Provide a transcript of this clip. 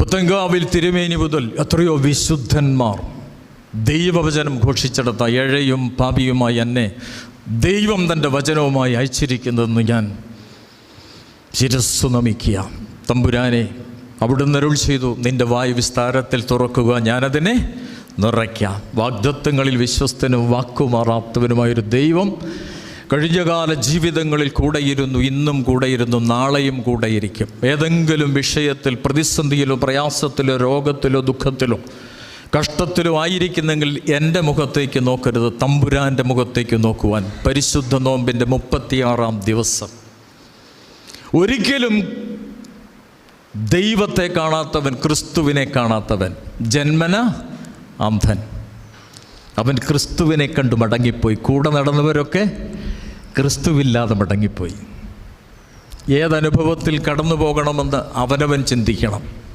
പുത്തൻകാവിൽ തിരുമേനി മുതൽ എത്രയോ വിശുദ്ധന്മാർ ദൈവവചനം ഘോഷിച്ചെടുത്ത ഏഴയും പാപിയുമായി എന്നെ ദൈവം തൻ്റെ വചനവുമായി അയച്ചിരിക്കുന്നതെന്ന് ഞാൻ ശിരസ്സു നമിക്കുക. തമ്പുരാനെ, അവിടുന്ന് അരുൾ ചെയ്തു, നിൻ്റെ വായ് വിസ്താരത്തിൽ തുറക്കുക, ഞാനതിനെ നിറയ്ക്കാം. വാഗ്ദത്തങ്ങളിൽ വിശ്വസ്തനും വാക്കുമാറാത്തവനുമായൊരു ദൈവം കഴിഞ്ഞകാല ജീവിതങ്ങളിൽ കൂടെയിരുന്നു, ഇന്നും കൂടെയിരുന്നു, നാളെയും കൂടെയിരിക്കും. ഏതെങ്കിലും വിഷയത്തിൽ പ്രതിസന്ധിയിലോ പ്രയാസത്തിലോ രോഗത്തിലോ ദുഃഖത്തിലോ കഷ്ടത്തിലോ ആയിരിക്കുന്നെങ്കിൽ എൻ്റെ മുഖത്തേക്ക് നോക്കരുത്, തമ്പുരാൻ്റെ മുഖത്തേക്ക് നോക്കുവാൻ. പരിശുദ്ധ നോമ്പിൻ്റെ 36-ാം ദിവസം ഒരിക്കലും ദൈവത്തെ കാണാത്തവൻ, ക്രിസ്തുവിനെ കാണാത്തവൻ ജന്മന അന്ധൻ. അവൻ ക്രിസ്തുവിനെ കണ്ടു മടങ്ങിപ്പോയി. കൂടെ നടന്നവരൊക്കെ ക്രിസ്തുവില്ലാതെ മടങ്ങിപ്പോയി. ഏതനുഭവത്തിൽ കടന്നു പോകണമെന്ന് അവനവൻ ചിന്തിക്കണം.